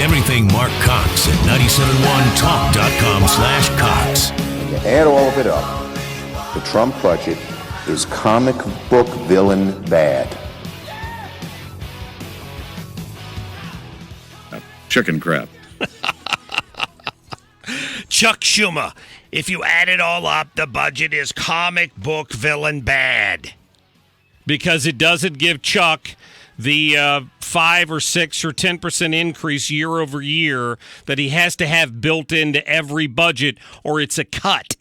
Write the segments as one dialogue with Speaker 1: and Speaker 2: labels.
Speaker 1: everything Mark Cox at 971talk.com/Cox.
Speaker 2: To add all of it up, the Trump budget is comic book villain bad.
Speaker 3: Chicken crap.
Speaker 4: Chuck Schumer, if you add it all up, the budget is comic book villain bad. Because it doesn't give Chuck the 5 or 6 or 10% increase year over year that he has to have built into every budget, or it's a cut.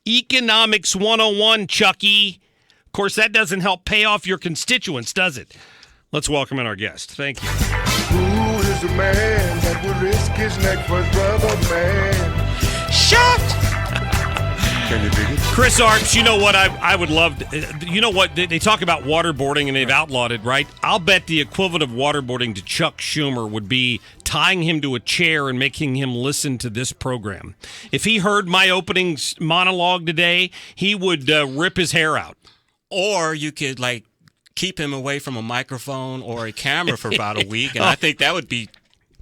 Speaker 4: Economics 101, Chucky. Of course, that doesn't help pay off your constituents, does it? Let's welcome in our guest. Thank you.
Speaker 5: Who is the man that would risk his neck for his brother, man?
Speaker 4: Shut!
Speaker 5: Can you dig it?
Speaker 4: Chris Arps, you know what I would love you know what, they talk about waterboarding and they've outlawed it, right? I'll bet the equivalent of waterboarding to Chuck Schumer would be tying him to a chair and making him listen to this program. If he heard my opening monologue today, he would rip his hair out.
Speaker 6: Or you could, keep him away from a microphone or a camera for about a week, and I think that would be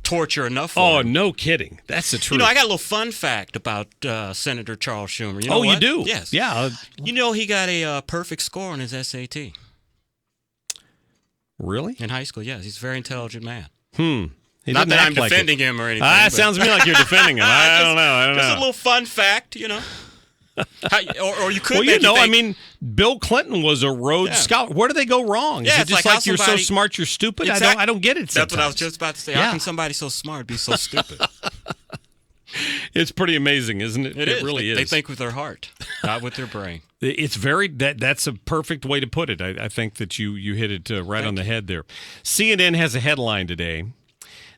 Speaker 6: torture enough for him.
Speaker 4: No kidding. That's the truth.
Speaker 6: I got a little fun fact about Senator Charles Schumer. You know
Speaker 4: what? You do?
Speaker 6: Yes.
Speaker 4: Yeah.
Speaker 6: He got a perfect score on his SAT.
Speaker 4: Really?
Speaker 6: In high school, yes. He's a very intelligent man.
Speaker 4: Not
Speaker 6: that I'm defending him or anything.
Speaker 4: It sounds to me like you're defending him. I don't know.
Speaker 6: Just a little fun fact, or you could.
Speaker 4: Bill Clinton was a Rhodes Scholar. Where do they go wrong?
Speaker 6: Yeah,
Speaker 4: Is it just like you're so smart, you're stupid?
Speaker 6: Exactly.
Speaker 4: I don't get it sometimes.
Speaker 6: That's what I was just about to say. How can somebody so smart be so stupid?
Speaker 4: It's pretty amazing, isn't it?
Speaker 6: It
Speaker 4: really is.
Speaker 6: They think with their heart, not with their brain.
Speaker 4: It's that's a perfect way to put it. I think that you hit it right on the head there. CNN has a headline today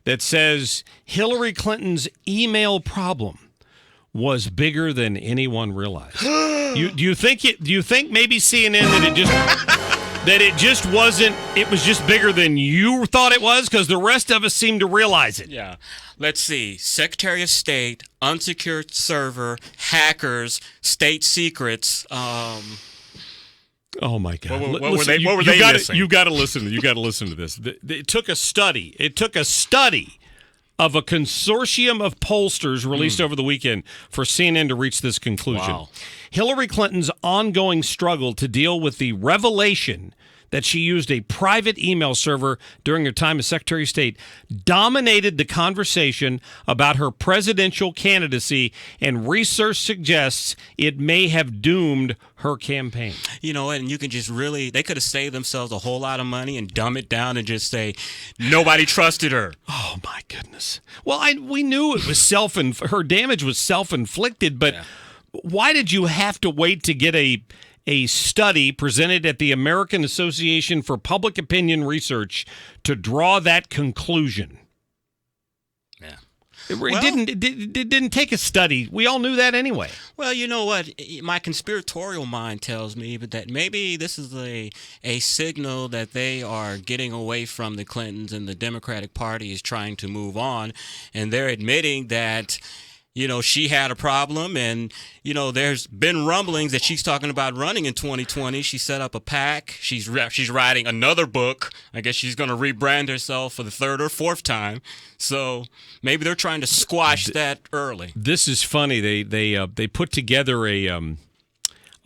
Speaker 4: that says Hillary Clinton's email problem was bigger than anyone realized. Do you think maybe CNN that it just wasn't, it was just bigger than you thought it was? Because the rest of us seem to realize it.
Speaker 6: Yeah. Let's see. Secretary of State, unsecured server, hackers, state secrets.
Speaker 4: Oh my God!
Speaker 6: What were they missing?
Speaker 4: You got to listen to this. It took a study. Of a consortium of pollsters released over the weekend for CNN to reach this conclusion.
Speaker 6: Wow.
Speaker 4: Hillary Clinton's ongoing struggle to deal with the revelation that she used a private email server during her time as Secretary of State dominated the conversation about her presidential candidacy, and research suggests it may have doomed her campaign.
Speaker 6: And you can just they could have saved themselves a whole lot of money and dumb it down and just say, nobody trusted her.
Speaker 4: Oh, my goodness. Well, we knew it was her damage was self-inflicted, but why did you have to wait to get a study presented at the American Association for Public Opinion Research to draw that conclusion?
Speaker 6: Yeah.
Speaker 4: It didn't take a study. We all knew that anyway.
Speaker 6: Well, you know what? My conspiratorial mind tells me that maybe this is a signal that they are getting away from the Clintons and the Democratic Party is trying to move on, and they're admitting that she had a problem, and, there's been rumblings that she's talking about running in 2020. She set up a PAC. She's writing another book. I guess she's going to rebrand herself for the third or fourth time. So maybe they're trying to squash that early.
Speaker 4: This is funny. They put together a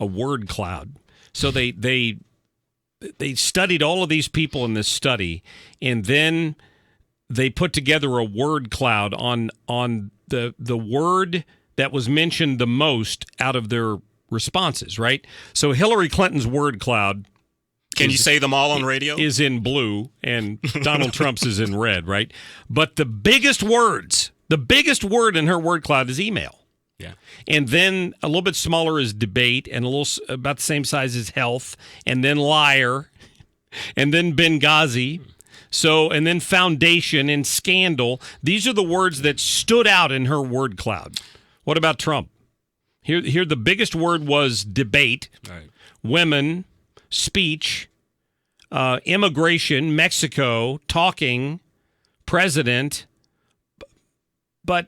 Speaker 4: word cloud. So they studied all of these people in this study, and then they put together a word cloud on the word that was mentioned the most out of their responses, right? So Hillary Clinton's word cloud.
Speaker 6: Can you say them all on radio?
Speaker 4: Is in blue, and Donald Trump's is in red, right? But the biggest word in her word cloud is email.
Speaker 6: Yeah.
Speaker 4: And then a little bit smaller is debate, and about the same size as health, and then liar, and then Benghazi. And then foundation and scandal. These are the words that stood out in her word cloud. What about Trump? Here the biggest word was debate,
Speaker 6: right.
Speaker 4: Women, speech, immigration, Mexico, talking, president, But,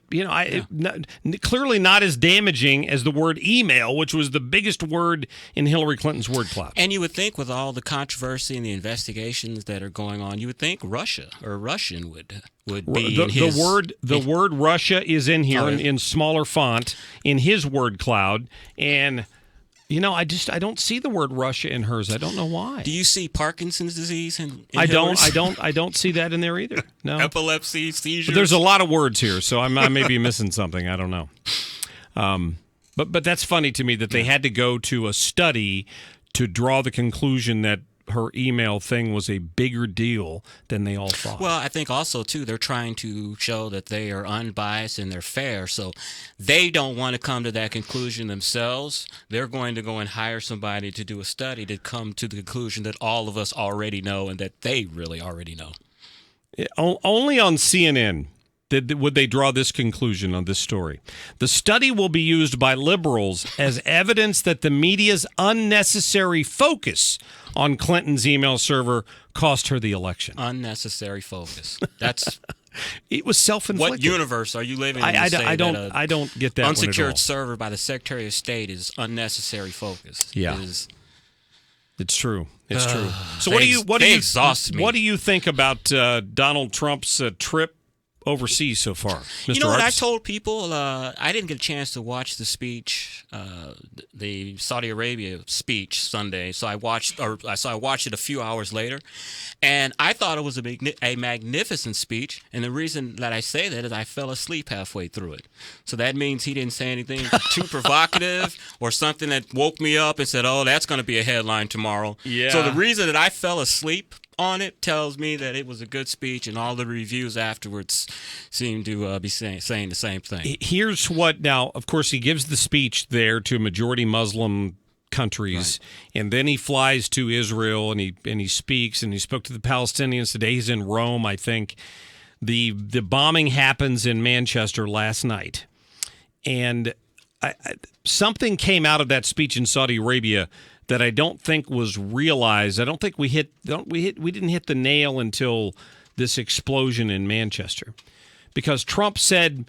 Speaker 4: clearly not as damaging as the word email, which was the biggest word in Hillary Clinton's word cloud.
Speaker 6: And you would think with all the controversy and the investigations that are going on, you would think Russia or Russian would be in his...
Speaker 4: The word Russia is in here in smaller font in his word cloud. And... I don't see the word Russia in hers. I don't know why.
Speaker 6: Do you see Parkinson's disease in
Speaker 4: I
Speaker 6: Hillary's?
Speaker 4: I don't see that in there either. No.
Speaker 6: Epilepsy, seizures.
Speaker 4: But there's a lot of words here, so I may be missing something. I don't know. But that's funny to me that they had to go to a study to draw the conclusion that her email thing was a bigger deal than they all thought.
Speaker 6: Well, I think also, too, they're trying to show that they are unbiased and they're fair. So they don't want to come to that conclusion themselves. They're going to go and hire somebody to do a study to come to the conclusion that all of us already know and that they really already know.
Speaker 4: Only on CNN would they draw this conclusion on this story. The study will be used by liberals as evidence that the media's unnecessary focus on Clinton's email server cost her the election.
Speaker 6: Unnecessary focus. That's
Speaker 4: it was self-inflicted.
Speaker 6: What universe are you living in?
Speaker 4: I don't get that
Speaker 6: unsecured
Speaker 4: one at all.
Speaker 6: server by the Secretary of State is unnecessary focus.
Speaker 4: Yeah. It's true. It's true. So
Speaker 6: exhaust me.
Speaker 4: What do you think about Donald Trump's trip overseas so far, Mr.
Speaker 6: You know what I
Speaker 4: Arps?
Speaker 6: told people? I didn't get a chance to watch the speech, the Saudi Arabia speech Sunday. So I watched it a few hours later, and I thought it was a magnificent speech. And the reason that I say that is I fell asleep halfway through it. So that means he didn't say anything too provocative or something that woke me up and said, "Oh, that's going to be a headline tomorrow."
Speaker 4: Yeah.
Speaker 6: So the reason that I fell asleep on it tells me that it was a good speech, and all the reviews afterwards seem to be saying the same thing.
Speaker 4: Here's what now, of course, he gives the speech there to majority Muslim countries, right. And then he flies to Israel and he speaks, and he spoke to the Palestinians today. He's in Rome, I think. The bombing happens in Manchester last night, and something came out of that speech in Saudi Arabia that I don't think was realized. I don't think we didn't hit the nail until this explosion in Manchester, because Trump said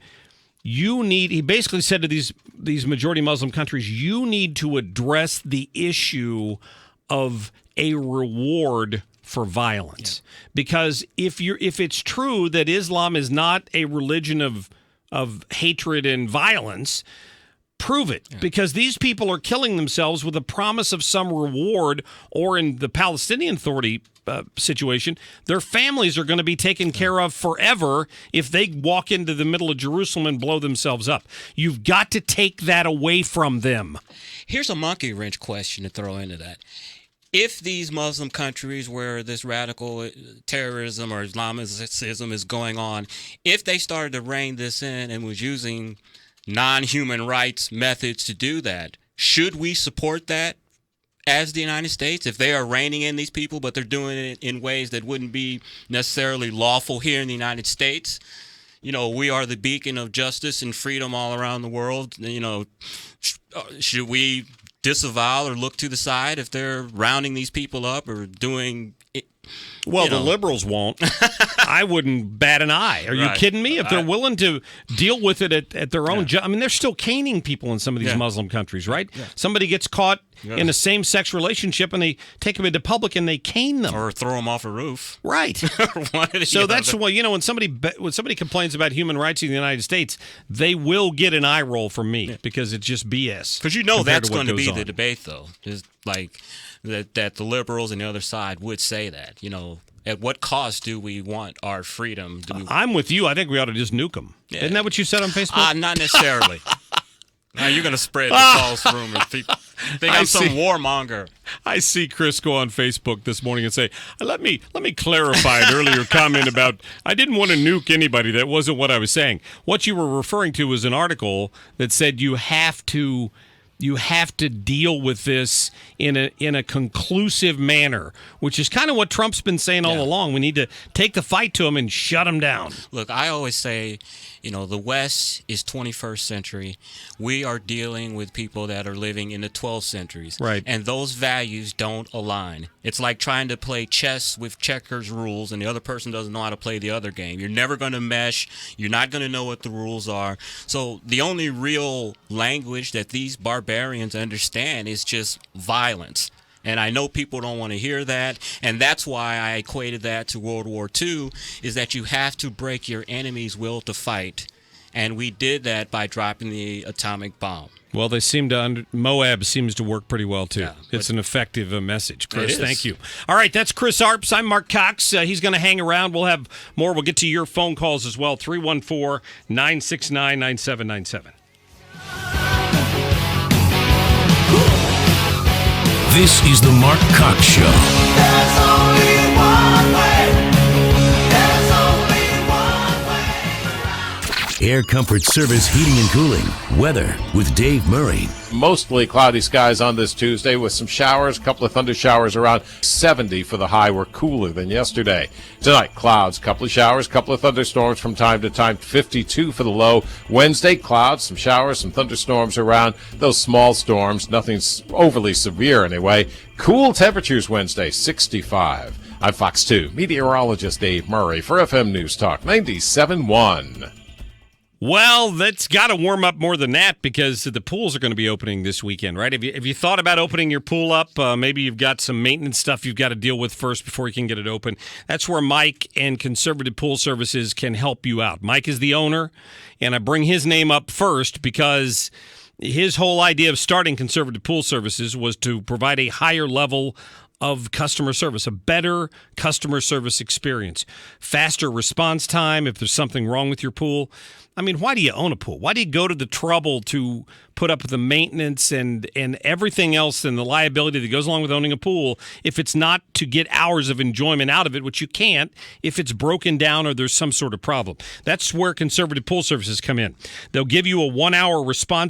Speaker 4: he basically said to these majority Muslim countries, you need to address the issue of a reward for violence, because if it's true that Islam is not a religion of hatred and violence, prove it, because these people are killing themselves with a promise of some reward, or in the Palestinian Authority situation, their families are going to be taken care of forever if they walk into the middle of Jerusalem and blow themselves up. You've got to take that away from them.
Speaker 6: Here's a monkey wrench question to throw into that. If these Muslim countries where this radical terrorism or Islamism is going on, if they started to rein this in and was using non-human rights methods to do that, should we support that as the United States? If they are reining in these people, but they're doing it in ways that wouldn't be necessarily lawful here in the United States, we are the beacon of justice and freedom all around the world. Should we disavow or look to the side if they're rounding these people up or doing it?
Speaker 4: Well, the liberals won't. I wouldn't bat an eye. Are you kidding me? If they're willing to deal with it at their own I mean, they're still caning people in some of these Muslim countries, right? Yeah. Somebody gets caught in a same-sex relationship, and they take them into public and they cane them.
Speaker 6: Or throw them off a roof.
Speaker 4: Right. So that's why, when somebody complains about human rights in the United States, they will get an eye roll from me because it's just BS.
Speaker 6: Because that's going to be the debate, though. Is like that the liberals and the other side would say that, at what cost do we want our freedom?
Speaker 4: I'm with you. I think we ought to just nuke them. Yeah. Isn't that what you said on Facebook?
Speaker 6: Not necessarily. Now you're going to spread the false rumors. People think I'm some warmonger.
Speaker 4: I see Chris go on Facebook this morning and say, let me clarify an earlier comment about I didn't want to nuke anybody. That wasn't what I was saying. What you were referring to was an article that said you have to deal with this in a conclusive manner, which is kind of what Trump's been saying all along. We need to take the fight to him and shut him down.
Speaker 6: Look, I always say, the West is 21st century. We are dealing with people that are living in the 12th centuries.
Speaker 4: Right.
Speaker 6: And those values don't align. It's like trying to play chess with checkers rules and the other person doesn't know how to play the other game. You're never going to mesh. You're not going to know what the rules are. So the only real language that these barbarians understand is just violence. And I know people don't want to hear that, and that's why I equated that to World War II, is that you have to break your enemy's will to fight. And we did that by dropping the atomic bomb.
Speaker 4: Well, they seem to Moab seems to work pretty well, too. Yeah, it's an effective message. Chris, thank you. All right, that's Chris Arps. I'm Mark Cox. He's going to hang around. We'll have more. We'll get to your phone calls as well, 314-969-9797.
Speaker 1: This is the Mark Cox Show.
Speaker 3: There's only one way. There's only one way.
Speaker 1: Air Comfort Service Heating and Cooling. Weather with Dave Murray.
Speaker 7: Mostly cloudy skies on this Tuesday with some showers, a couple of thunder showers around 70 for the high. We're cooler than yesterday. Tonight, clouds, couple of showers, couple of thunderstorms from time to time, 52 for the low. Wednesday, clouds, some showers, some thunderstorms around. Those small storms, nothing overly severe anyway. Cool temperatures Wednesday, 65. I'm Fox 2 meteorologist Dave Murray for FM News Talk 97.1.
Speaker 4: Well, that's got to warm up more than that because the pools are going to be opening this weekend, right? Have you thought about opening your pool up? Maybe you've got some maintenance stuff you've got to deal with first before you can get it open. That's where Mike and Conservative Pool Services can help you out. Mike is the owner, and I bring his name up first because his whole idea of starting Conservative Pool Services was to provide a higher level of customer service, a better customer service experience, faster response time if there's something wrong with your pool. I mean, why do you own a pool? Why do you go to the trouble to put up with the maintenance and everything else and the liability that goes along with owning a pool if it's not to get hours of enjoyment out of it, which you can't if it's broken down or there's some sort of problem? That's where Conservative Pool Services come in. They'll give you a 1-hour response